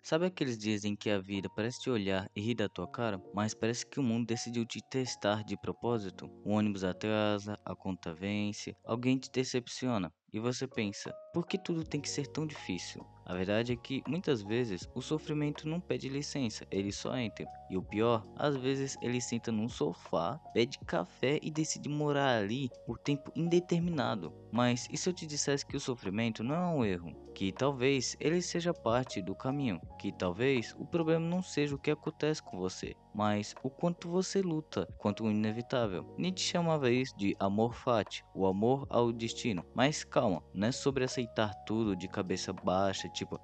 Sabe aqueles dias em que a vida parece te olhar e rir da tua cara, mas parece que o mundo decidiu te testar de propósito? O ônibus atrasa, a conta vence, alguém te decepciona e você pensa: por que tudo tem que ser tão difícil? A verdade é que muitas vezes o sofrimento não pede licença, ele só entra. E o pior, às vezes ele senta num sofá, pede café e decide morar ali por tempo indeterminado. Mas e se eu te dissesse que o sofrimento não é um erro? Que talvez ele seja parte do caminho, que talvez o problema não seja o que acontece com você, mas o quanto você luta contra o inevitável. Nietzsche chamava isso de amor fati, o amor ao destino. Mas calma, não é sobre aceitar tudo de cabeça baixa, tipo,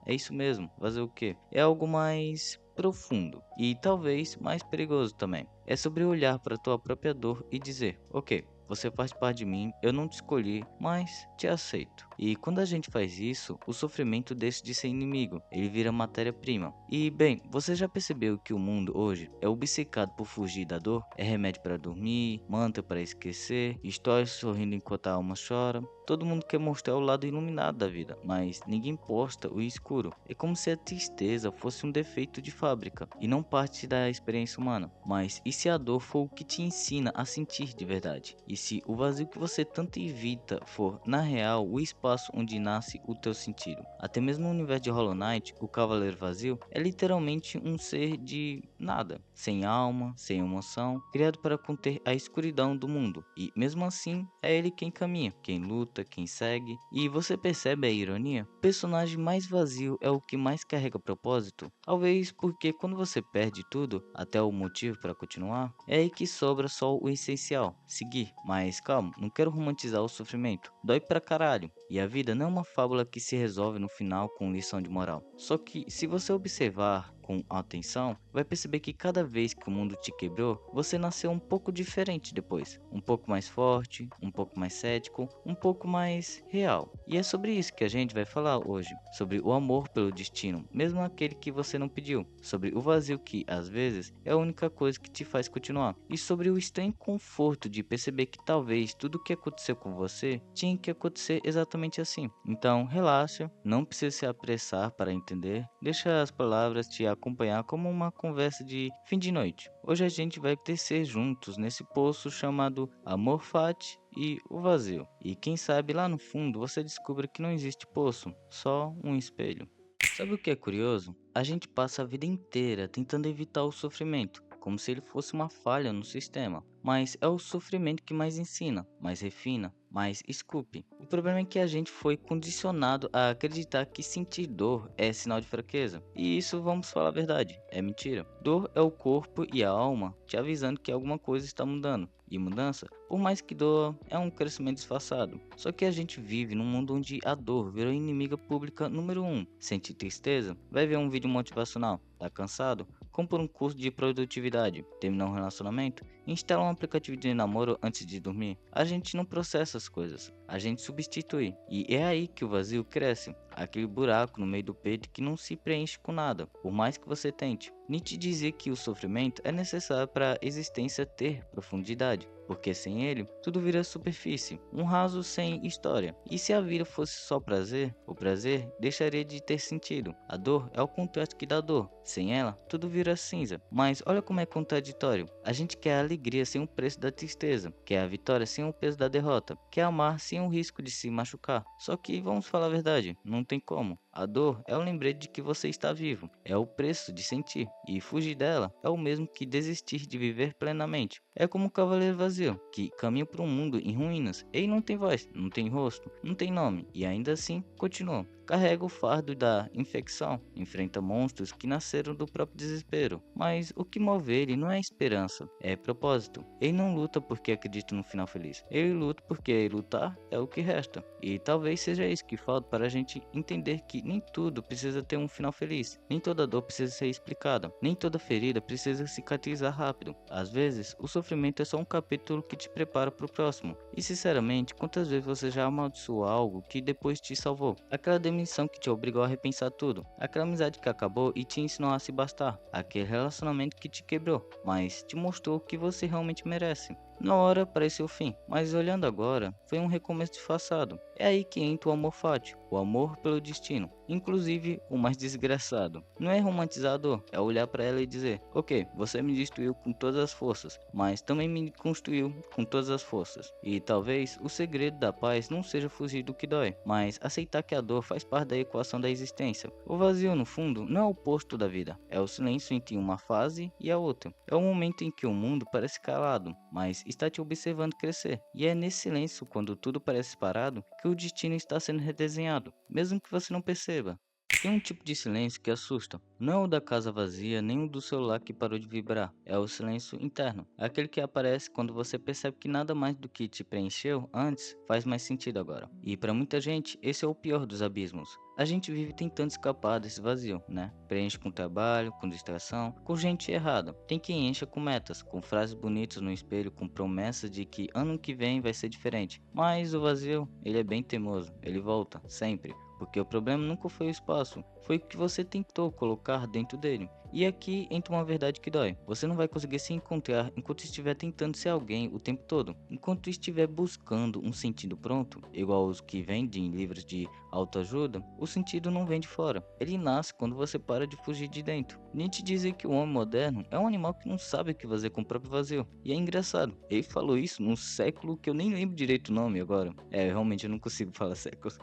é isso mesmo, fazer o quê? É algo mais profundo e talvez mais perigoso também. É sobre olhar para tua própria dor e dizer, ok, você faz parte de mim, eu não te escolhi, mas te aceito. E quando a gente faz isso, o sofrimento deixa de ser inimigo, ele vira matéria-prima. E bem, você já percebeu que o mundo hoje é obcecado por fugir da dor? É remédio para dormir, mantra para esquecer, histórias sorrindo enquanto a alma chora. Todo mundo quer mostrar o lado iluminado da vida, mas ninguém posta o escuro. É como se a tristeza fosse um defeito de fábrica e não parte da experiência humana. Mas e se a dor for o que te ensina a sentir de verdade? E se o vazio que você tanto evita for, na real, o espaço onde nasce o teu sentido? Até mesmo no universo de Hollow Knight, o Cavaleiro Vazio é literalmente um ser de nada, sem alma, sem emoção, criado para conter a escuridão do mundo. E mesmo assim, é ele quem caminha, quem luta, quem segue. E você percebe a ironia? O personagem mais vazio é o que mais carrega propósito? Talvez porque quando você perde tudo, até o motivo para continuar, é aí que sobra só o essencial, seguir. Mas calma, não quero romantizar o sofrimento. Dói pra caralho. E a vida não é uma fábula que se resolve no final com lição de moral. Só que se você observar com atenção, vai perceber que cada vez que o mundo te quebrou, você nasceu um pouco diferente depois. Um pouco mais forte, um pouco mais cético, um pouco mais real. E é sobre isso que a gente vai falar hoje. Sobre o amor pelo destino, mesmo aquele que você não pediu. Sobre o vazio que, às vezes, é a única coisa que te faz continuar. E sobre o estranho conforto de perceber que talvez tudo o que aconteceu com você tinha que acontecer exatamente assim. Então, relaxa, não precisa se apressar para entender. Deixa as palavras te acompanhar como uma conversa de fim de noite. Hoje a gente vai descer juntos nesse poço chamado Amor Fati e o vazio. E quem sabe lá no fundo você descubra que não existe poço, só um espelho. Sabe o que é curioso? A gente passa a vida inteira tentando evitar o sofrimento, como se ele fosse uma falha no sistema. Mas é o sofrimento que mais ensina, mais refina, mais esculpe. O problema é que a gente foi condicionado a acreditar que sentir dor é sinal de fraqueza. E isso, vamos falar a verdade, é mentira. Dor é o corpo e a alma te avisando que alguma coisa está mudando. E mudança, por mais que doa, é um crescimento disfarçado. Só que a gente vive num mundo onde a dor virou inimiga pública número um. Sente tristeza? Vai ver um vídeo motivacional. Tá cansado? Compra um curso de produtividade. Terminar um relacionamento? Instala um aplicativo de namoro antes de dormir. A gente não processa as coisas, a gente substitui. E é aí que o vazio cresce. Aquele buraco no meio do peito que não se preenche com nada, por mais que você tente. Nietzsche dizia que o sofrimento é necessário para a existência ter profundidade, porque sem ele, tudo vira superfície, um raso sem história. E se a vida fosse só prazer, o prazer deixaria de ter sentido. A dor é o contraste que dá dor. Sem ela, tudo vira cinza. Mas olha como é contraditório. A gente quer a alegria sem o preço da tristeza, quer a vitória sem o peso da derrota, quer amar sem o risco de se machucar. Só que vamos falar a verdade, não tem como. A dor é o lembrete de que você está vivo, é o preço de sentir, e fugir dela é o mesmo que desistir de viver plenamente. É como um cavaleiro vazio, que caminha por um mundo em ruínas. Ele não tem voz, não tem rosto, não tem nome, e ainda assim continua. Carrega o fardo da infecção, enfrenta monstros que nasceram do próprio desespero. Mas o que move ele não é esperança, é propósito. Ele não luta porque acredita no final feliz. Ele luta porque lutar é o que resta. E talvez seja isso que falta para a gente entender que nem tudo precisa ter um final feliz. Nem toda dor precisa ser explicada. Nem toda ferida precisa cicatrizar rápido. Às vezes, o sofrimento é só um capítulo que te prepara para o próximo. E sinceramente, quantas vezes você já amaldiçoou algo que depois te salvou? Aquela demissão que te obrigou a repensar tudo. Aquela amizade que acabou e te ensinou a se bastar. Aquele relacionamento que te quebrou, mas te mostrou o que você realmente merece. Na hora pareceu o fim, mas olhando agora, foi um recomeço disfarçado. É aí que entra o amor fati, o amor pelo destino. inclusive o mais desgraçado. Não é romantizador, é olhar para ela e dizer: ok, você me destruiu com todas as forças, mas também me construiu com todas as forças. E talvez o segredo da paz não seja fugir do que dói, mas aceitar que a dor faz parte da equação da existência. O vazio, no fundo, não é o oposto da vida, é o silêncio entre uma fase e a outra. É o momento em que o mundo parece calado, mas está te observando crescer. E é nesse silêncio, quando tudo parece parado, que o destino está sendo redesenhado, mesmo que você não perceba. Tem um tipo de silêncio que assusta. Não é o da casa vazia, nem o do celular que parou de vibrar. É o silêncio interno. É aquele que aparece quando você percebe que nada mais do que te preencheu antes faz mais sentido agora. E para muita gente, esse é o pior dos abismos. A gente vive tentando escapar desse vazio, né? Preenche com trabalho, com distração, com gente errada. Tem quem encha com metas, com frases bonitas no espelho, com promessas de que ano que vem vai ser diferente. Mas o vazio, ele é bem teimoso. Ele volta, sempre. Porque o problema nunca foi o espaço, foi o que você tentou colocar dentro dele. E aqui entra uma verdade que dói. Você não vai conseguir se encontrar enquanto estiver tentando ser alguém o tempo todo. Enquanto estiver buscando um sentido pronto, igual os que vendem em livros de autoajuda, o sentido não vem de fora. Ele nasce quando você para de fugir de dentro. Nietzsche dizia que o homem moderno é um animal que não sabe o que fazer com o próprio vazio. E é engraçado, ele falou isso num século que eu nem lembro direito o nome agora. Realmente eu não consigo falar séculos.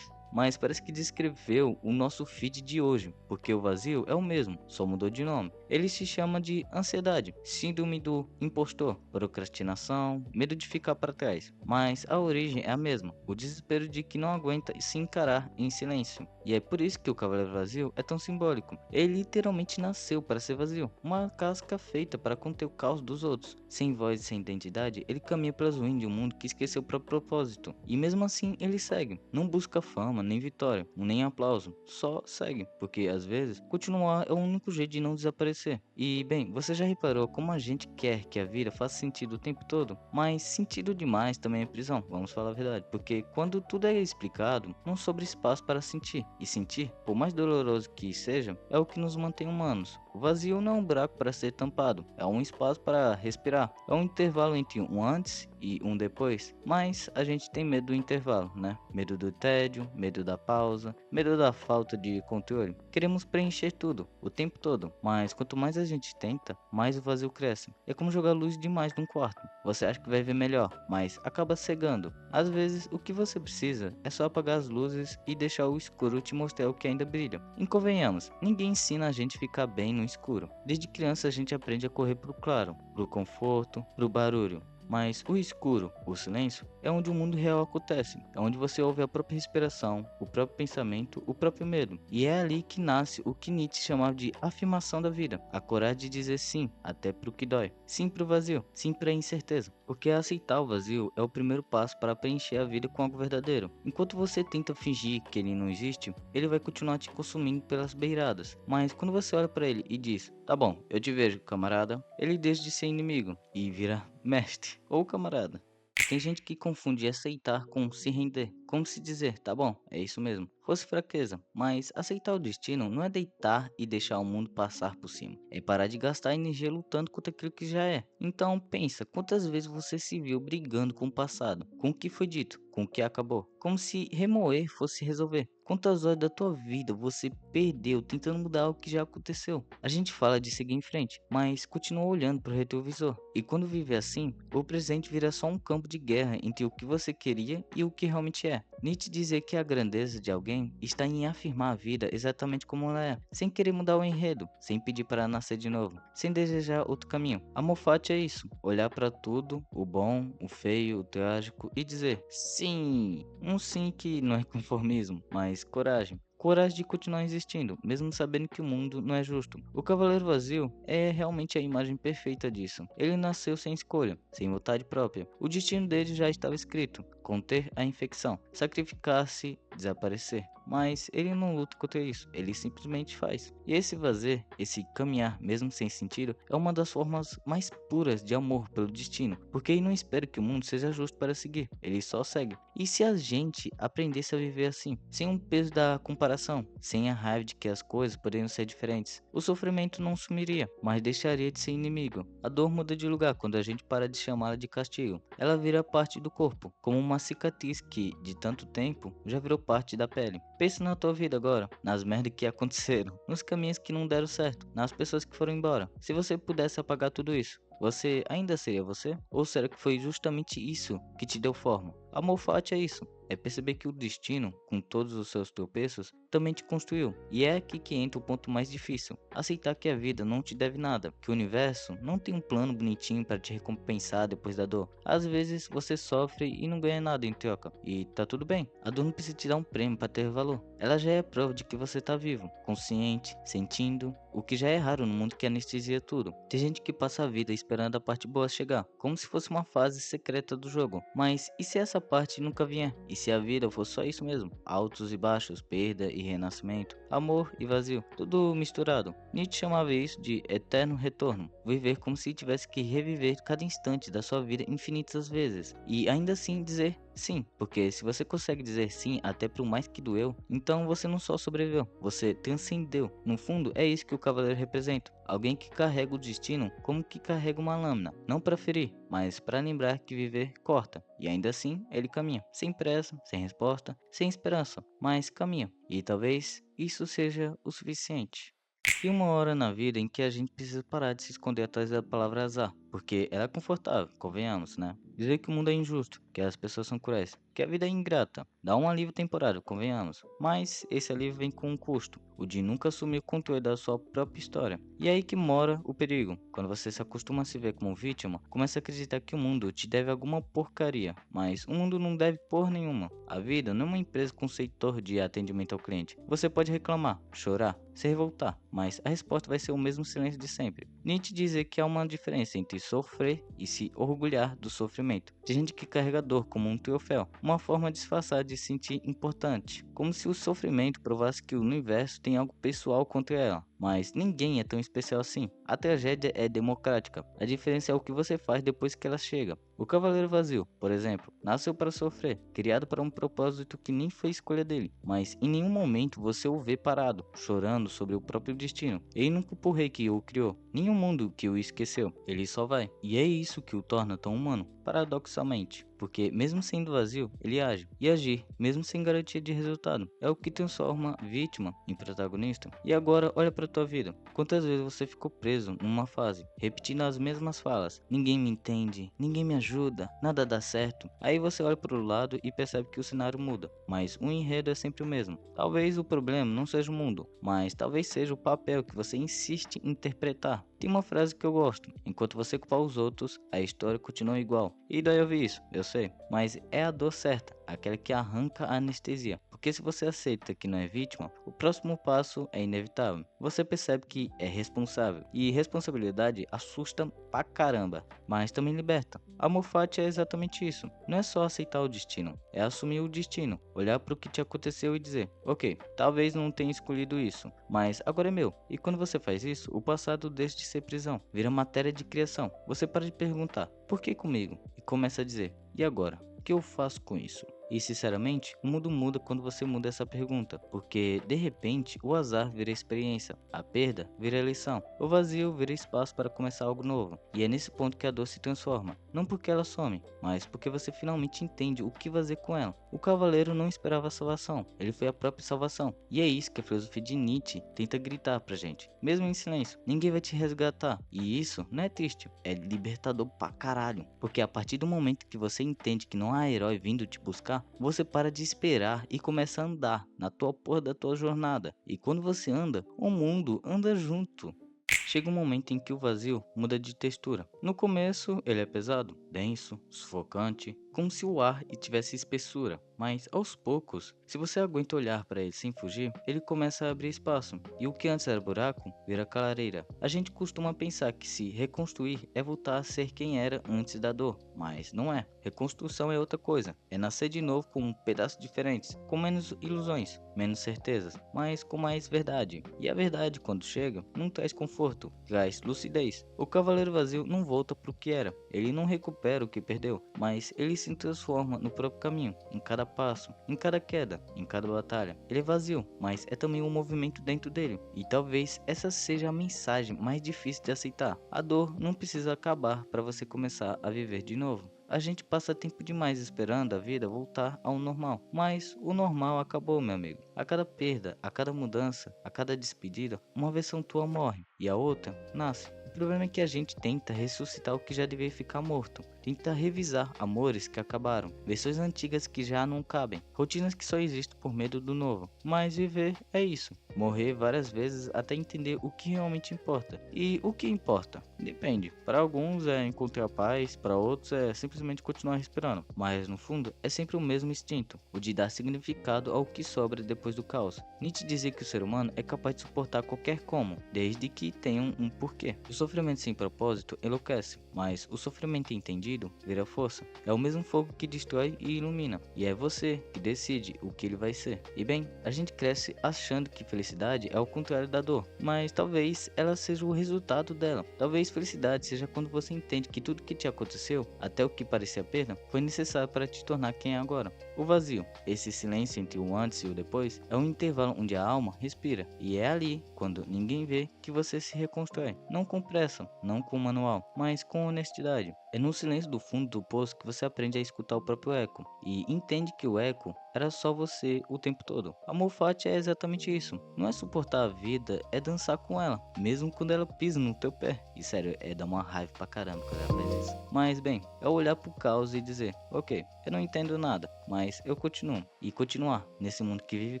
Mas parece que descreveu o nosso feed de hoje, porque o vazio é o mesmo, só mudou de nome. Ele se chama de ansiedade, síndrome do impostor, procrastinação, medo de ficar para trás. Mas a origem é a mesma, o desespero de que não aguenta se encarar em silêncio. E é por isso que o Cavaleiro Vazio é tão simbólico. Ele literalmente nasceu para ser vazio, uma casca feita para conter o caos dos outros. Sem voz e sem identidade, ele caminha pelas ruínas de um mundo que esqueceu o próprio propósito. E mesmo assim ele segue, não busca fama, nem vitória, nem aplauso, só segue, porque às vezes continuar é o único jeito de não desaparecer. E bem, você já reparou como a gente quer que a vida faça sentido o tempo todo? Mas sentido demais também é prisão, vamos falar a verdade, porque quando tudo é explicado, não sobra espaço para sentir, e sentir, por mais doloroso que seja, é o que nos mantém humanos. O vazio não é um buraco para ser tampado, é um espaço para respirar, é um intervalo entre um antes e um depois, mas a gente tem medo do intervalo, né? Medo do tédio, medo da pausa, medo da falta de controle. Queremos preencher tudo, o tempo todo, mas quanto mais a gente tenta, mais o vazio cresce. É como jogar luz demais num quarto. Você acha que vai ver melhor, mas acaba cegando. Às vezes, o que você precisa é só apagar as luzes e deixar o escuro te mostrar o que ainda brilha. E convenhamos, ninguém ensina a gente a ficar bem no escuro. Desde criança a gente aprende a correr pro claro, pro conforto, pro barulho. Mas o escuro, o silêncio, é onde o mundo real acontece. É onde você ouve a própria respiração, o próprio pensamento, o próprio medo. E é ali que nasce o que Nietzsche chamava de afirmação da vida. A coragem de dizer sim, até pro que dói. Sim pro vazio, sim pra incerteza. Porque aceitar o vazio é o primeiro passo para preencher a vida com algo verdadeiro. Enquanto você tenta fingir que ele não existe, ele vai continuar te consumindo pelas beiradas. Mas quando você olha para ele e diz: tá bom, eu te vejo, camarada, ele deixa de ser inimigo e vira mestre ou camarada. Tem gente que confunde aceitar com se render, como se dizer, tá bom, é isso mesmo. Fosse fraqueza, mas aceitar o destino não é deitar e deixar o mundo passar por cima. É parar de gastar energia lutando contra aquilo que já é. Então pensa, quantas vezes você se viu brigando com o passado, com o que foi dito, com o que acabou, como se remoer fosse resolver. Quantas horas da tua vida você perdeu tentando mudar o que já aconteceu? A gente fala de seguir em frente, mas continua olhando para o retrovisor. E quando vive assim, o presente vira só um campo de guerra entre o que você queria e o que realmente é. Nietzsche dizia que a grandeza de alguém está em afirmar a vida exatamente como ela é, sem querer mudar o enredo, sem pedir para nascer de novo, sem desejar outro caminho. Amor fati é isso, olhar para tudo, o bom, o feio, o trágico e dizer sim, um sim que não é conformismo, mas coragem. Coragem de continuar existindo, mesmo sabendo que o mundo não é justo. O Cavaleiro Vazio é realmente a imagem perfeita disso. Ele nasceu sem escolha, sem vontade própria. O destino dele já estava escrito: conter a infecção, sacrificar-se, desaparecer. Mas ele não luta contra isso, ele simplesmente faz. E esse fazer, esse caminhar mesmo sem sentido, é uma das formas mais puras de amor pelo destino, porque ele não espera que o mundo seja justo para seguir, ele só segue. E se a gente aprendesse a viver assim, sem um peso da comparação, sem a raiva de que as coisas poderiam ser diferentes, o sofrimento não sumiria, mas deixaria de ser inimigo. A dor muda de lugar quando a gente para de chamá-la de castigo. Ela vira parte do corpo, como uma cicatriz que, de tanto tempo, já virou parte da pele. Pensa na tua vida agora, nas merdas que aconteceram, nos caminhos que não deram certo, nas pessoas que foram embora. Se você pudesse apagar tudo isso, você ainda seria você? Ou será que foi justamente isso que te deu forma? Amor fati é isso. É perceber que o destino, com todos os seus tropeços, também te construiu. E é aqui que entra o ponto mais difícil. Aceitar que a vida não te deve nada, que o universo não tem um plano bonitinho para te recompensar depois da dor. Às vezes você sofre e não ganha nada em troca. E tá tudo bem. A dor não precisa te dar um prêmio para ter valor. Ela já é prova de que você tá vivo, consciente, sentindo, o que já é raro no mundo que anestesia tudo. Tem gente que passa a vida esperando a parte boa chegar, como se fosse uma fase secreta do jogo. Mas e se essa parte nunca vier? E se a vida for só isso mesmo? Altos e baixos, perda e renascimento, amor e vazio, tudo misturado. Nietzsche chamava isso de eterno retorno. Viver como se tivesse que reviver cada instante da sua vida infinitas vezes. E ainda assim dizer sim, porque se você consegue dizer sim até pro mais que doeu, então você não só sobreviveu, você transcendeu. No fundo, é isso que o cavaleiro representa. Alguém que carrega o destino como que carrega uma lâmina, não para ferir, mas para lembrar que viver corta. E ainda assim, ele caminha, sem pressa, sem resposta, sem esperança, mas caminha. E talvez isso seja o suficiente. Tem uma hora na vida em que a gente precisa parar de se esconder atrás da palavra azar, porque ela é confortável, convenhamos, né? Dizer que o mundo é injusto, que as pessoas são cruéis, que a vida é ingrata, dá um alívio temporário, convenhamos. Mas esse alívio vem com um custo, o de nunca assumir o controle da sua própria história. E é aí que mora o perigo. Quando você se acostuma a se ver como vítima, começa a acreditar que o mundo te deve alguma porcaria, mas o mundo não deve porra nenhuma. A vida não é uma empresa com setor de atendimento ao cliente. Você pode reclamar, chorar, se revoltar, mas a resposta vai ser o mesmo silêncio de sempre. Nietzsche dizia que há uma diferença entre sofrer e se orgulhar do sofrimento. Tem gente que carrega a dor como um troféu, uma forma disfarçada de se sentir importante, como se o sofrimento provasse que o universo tem algo pessoal contra ela. Mas ninguém é tão especial assim. A tragédia é democrática. A diferença é o que você faz depois que ela chega. O Cavaleiro Vazio, por exemplo, nasceu para sofrer, criado para um propósito que nem foi escolha dele, mas em nenhum momento você o vê parado, chorando sobre o próprio destino. Ele não culpa o rei que o criou, nem o mundo que o esqueceu, ele só vai. E é isso que o torna tão humano, paradoxalmente. Porque mesmo sendo vazio, ele age. E agir, mesmo sem garantia de resultado, é o que transforma a vítima em protagonista. E agora olha pra tua vida. Quantas vezes você ficou preso numa fase, repetindo as mesmas falas? Ninguém me entende, ninguém me ajuda, nada dá certo. Aí você olha pro lado e percebe que o cenário muda, mas o enredo é sempre o mesmo. Talvez o problema não seja o mundo, mas talvez seja o papel que você insiste em interpretar. Tem uma frase que eu gosto: enquanto você culpar os outros, a história continua igual. E daí eu vi isso, eu sei, mas é a dor certa, aquela que arranca a anestesia. Porque se você aceita que não é vítima, o próximo passo é inevitável. Você percebe que é responsável, e responsabilidade assusta pra caramba, mas também liberta. Amor fati é exatamente isso. Não é só aceitar o destino, é assumir o destino, olhar para o que te aconteceu e dizer: ok, talvez não tenha escolhido isso, mas agora é meu. E quando você faz isso, o passado deixa de ser prisão, vira matéria de criação. Você para de perguntar: por que comigo? E começa a dizer: e agora? O que eu faço com isso? E sinceramente, o mundo muda quando você muda essa pergunta, porque de repente o azar vira experiência, a perda vira lição, o vazio vira espaço para começar algo novo. E é nesse ponto que a dor se transforma, não porque ela some, mas porque você finalmente entende o que fazer com ela. O cavaleiro não esperava a salvação, ele foi a própria salvação. E é isso que a filosofia de Nietzsche tenta gritar pra gente, mesmo em silêncio. Ninguém vai te resgatar, e isso não é triste, é libertador pra caralho, porque a partir do momento que você entende que não há herói vindo te buscar, você para de esperar e começa a andar na tua porra da tua jornada. E quando você anda, o mundo anda junto. Chega um momento em que o vazio muda de textura. No começo, ele é pesado, denso, sufocante, como se o ar tivesse espessura. Mas aos poucos, se você aguenta olhar para ele sem fugir, ele começa a abrir espaço. E o que antes era buraco, vira clareira. A gente costuma pensar que se reconstruir é voltar a ser quem era antes da dor, mas não é. Reconstrução é outra coisa. É nascer de novo com um pedaço diferentes, com menos ilusões, menos certezas, mas com mais verdade. E a verdade, quando chega, não traz conforto, traz lucidez. O cavaleiro vazio não volta pro que era. Ele não recupera o que perdeu, mas ele se transforma no próprio caminho, em cada passo, em cada queda, em cada batalha. Ele é vazio, mas é também um movimento dentro dele. E talvez essa seja a mensagem mais difícil de aceitar. A dor não precisa acabar para você começar a viver de novo. a gente passa tempo demais esperando a vida voltar ao normal. Mas o normal acabou, meu amigo. A cada perda, a cada mudança, a cada despedida, uma versão tua morre e a outra nasce. O problema é que a gente tenta ressuscitar o que já devia ficar morto. Tenta revisar amores que acabaram, versões antigas que já não cabem, rotinas que só existem por medo do novo. Mas viver é isso. Morrer várias vezes até entender o que realmente importa. E o que importa? Depende. Para alguns é encontrar paz, para outros é simplesmente continuar respirando. Mas no fundo é sempre o mesmo instinto, o de dar significado ao que sobra depois do caos. Nietzsche dizia que o ser humano é capaz de suportar qualquer como, desde que tenha um porquê. O sofrimento sem propósito enlouquece, mas o sofrimento entendido vira força. É o mesmo fogo que destrói e ilumina, e é você que decide o que ele vai ser. E bem, a gente cresce achando que felicidade é o contrário da dor, mas talvez ela seja o resultado dela. Talvez felicidade seja quando você entende que tudo que te aconteceu, até o que parecia perda, foi necessário para te tornar quem é agora. O vazio, esse silêncio entre o antes e o depois, é um intervalo onde a alma respira, e é ali, quando ninguém vê, que você se reconstrói. Não com pressa, não com manual, mas com honestidade. É no silêncio do fundo do poço que você aprende a escutar o próprio eco, e entende que o eco era só você o tempo todo. Amor fati é exatamente isso. Não é suportar a vida, é dançar com ela, mesmo quando ela pisa no teu pé. E sério, é dar uma raiva pra caramba quando ela faz isso. Mas bem, é olhar pro caos e dizer, ok, eu não entendo nada, mas eu continuo. E continuar nesse mundo que vive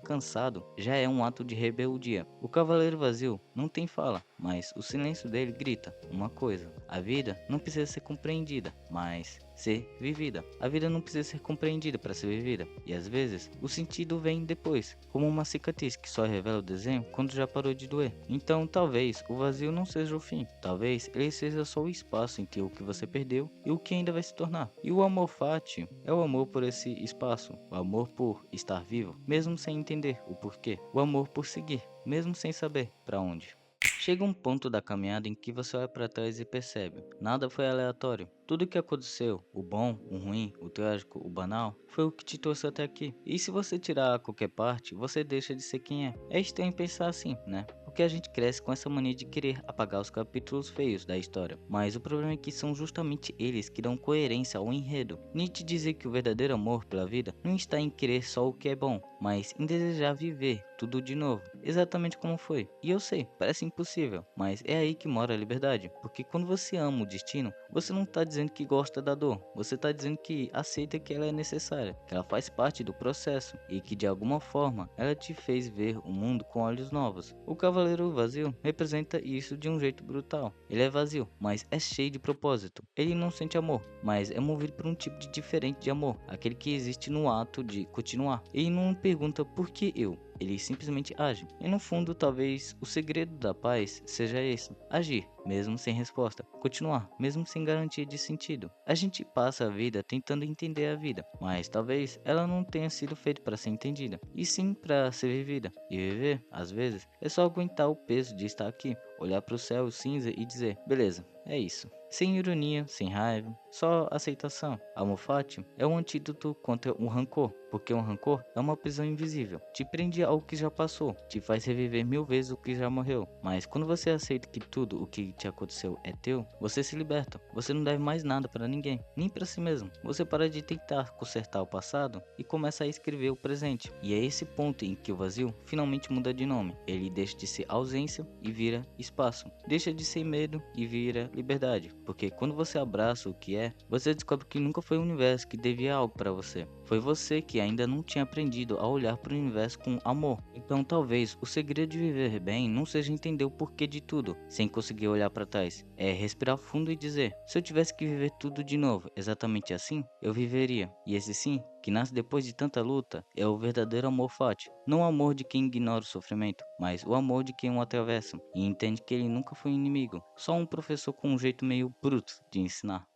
cansado já é um ato de rebeldia. O cavaleiro vazio não tem fala, mas o silêncio dele grita uma coisa. A vida não precisa ser compreendida, mas ser vivida. A vida não precisa ser compreendida para ser vivida, e às vezes o sentido vem depois, como uma cicatriz que só revela o desenho quando já parou de doer. Então talvez o vazio não seja o fim, talvez ele seja só o espaço entre o que você perdeu e o que ainda vai se tornar. E o amor fati é o amor por esse espaço, o amor por estar vivo, mesmo sem entender o porquê, o amor por seguir, mesmo sem saber para onde. Chega um ponto da caminhada em que você olha para trás e percebe, nada foi aleatório. Tudo o que aconteceu, o bom, o ruim, o trágico, o banal, foi o que te trouxe até aqui. E se você tirar qualquer parte, você deixa de ser quem é. É estranho pensar assim, né? Porque a gente cresce com essa mania de querer apagar os capítulos feios da história. Mas o problema é que são justamente eles que dão coerência ao enredo. Nietzsche dizia que o verdadeiro amor pela vida não está em querer só o que é bom, mas em desejar viver tudo de novo, exatamente como foi. E eu sei, parece impossível, mas é aí que mora a liberdade. Porque quando você ama o destino, você não está dizendo que gosta da dor, você está dizendo que aceita que ela é necessária, que ela faz parte do processo e que de alguma forma ela te fez ver o mundo com olhos novos. O cavaleiro vazio representa isso de um jeito brutal. Ele é vazio, mas é cheio de propósito. Ele não sente amor, mas é movido por um tipo de diferente de amor, aquele que existe no ato de continuar. Ele não pergunta por que eu. Ele simplesmente age. E no fundo, talvez o segredo da paz seja esse: agir, mesmo sem resposta. Continuar, mesmo sem garantia de sentido. A gente passa a vida tentando entender a vida, mas talvez ela não tenha sido feita para ser entendida, e sim para ser vivida. E viver, às vezes, é só aguentar o peso de estar aqui, olhar para o céu cinza e dizer: beleza, é isso. Sem ironia, sem raiva, só aceitação. Amor fati é um antídoto contra o rancor, porque um rancor é uma prisão invisível. Te prende ao que já passou, te faz reviver 1000 vezes o que já morreu. Mas quando você aceita que tudo o que te aconteceu é teu, você se liberta. Você não deve mais nada para ninguém, nem para si mesmo. Você para de tentar consertar o passado e começa a escrever o presente. E é esse ponto em que o vazio finalmente muda de nome. Ele deixa de ser ausência e vira espaço. Deixa de ser medo e vira liberdade. Porque quando você abraça o que é, você descobre que nunca foi o universo que devia algo para você. Foi você que ainda não tinha aprendido a olhar para o universo com amor. Então talvez o segredo de viver bem não seja entender o porquê de tudo, sem conseguir olhar para trás. É respirar fundo e dizer: se eu tivesse que viver tudo de novo, exatamente assim, eu viveria. E esse sim, que nasce depois de tanta luta, é o verdadeiro amor fati. Não o amor de quem ignora o sofrimento, mas o amor de quem o atravessa e entende que ele nunca foi inimigo, só um professor com um jeito meio bruto de ensinar.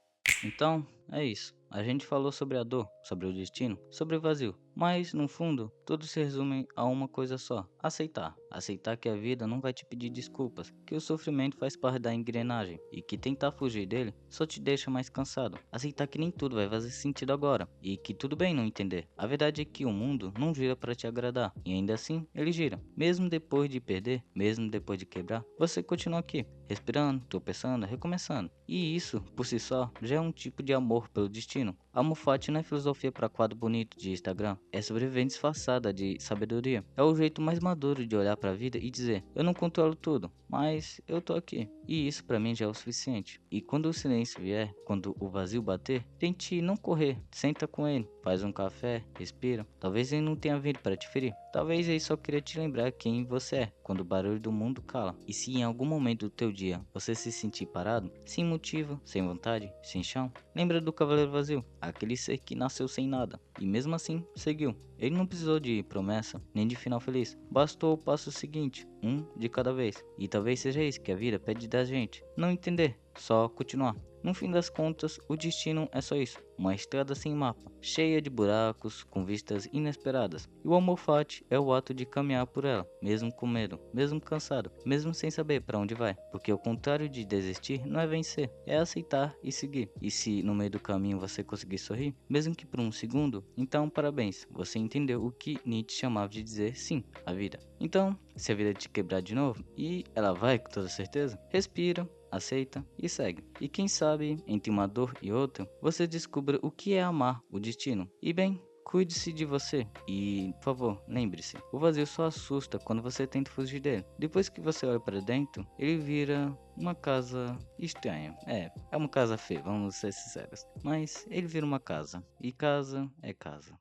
Então, é isso. A gente falou sobre a dor, sobre o destino, sobre o vazio. Mas, no fundo, tudo se resume a uma coisa só: aceitar. Aceitar que a vida não vai te pedir desculpas, que o sofrimento faz parte da engrenagem e que tentar fugir dele só te deixa mais cansado. Aceitar que nem tudo vai fazer sentido agora e que tudo bem não entender. A verdade é que o mundo não gira para te agradar e ainda assim ele gira. Mesmo depois de perder, mesmo depois de quebrar, você continua aqui, respirando, tropeçando, recomeçando. E isso, por si só, já é um tipo de amor pelo destino. Amor fati não é filosofia para quadro bonito de Instagram, é sobrevivência disfarçada de sabedoria. É o jeito mais maduro de olhar para a vida e dizer: eu não controlo tudo, mas eu tô aqui. E isso para mim já é o suficiente. E quando o silêncio vier, quando o vazio bater, tente não correr, senta com ele, faz um café, respira. Talvez ele não tenha vindo para te ferir. Talvez ele só queria te lembrar quem você é, quando o barulho do mundo cala. E se em algum momento do teu dia você se sentir parado, sem motivo, sem vontade, sem chão, lembra do Cavaleiro Vazio, aquele ser que nasceu sem nada e mesmo assim seguiu. Ele não precisou de promessa, nem de final feliz. Bastou o passo seguinte, um de cada vez. E talvez seja isso que a vida pede da gente. Não entender, só continuar. No fim das contas, o destino é só isso: uma estrada sem mapa, cheia de buracos, com vistas inesperadas. E o amor fati é o ato de caminhar por ela, mesmo com medo, mesmo cansado, mesmo sem saber para onde vai. Porque ao contrário de desistir, não é vencer, é aceitar e seguir. E se no meio do caminho você conseguir sorrir, mesmo que por um segundo, então parabéns, você entendeu o que Nietzsche chamava de dizer sim à vida. Então, se a vida te quebrar de novo, e ela vai com toda certeza, respira, aceita e segue. E quem sabe, entre uma dor e outra, você descubra o que é amar o destino. E bem, cuide-se de você e, por favor, lembre-se, o vazio só assusta quando você tenta fugir dele. Depois que você olha para dentro, ele vira uma casa estranha. É uma casa feia, vamos ser sinceros. Mas ele vira uma casa, e casa é casa.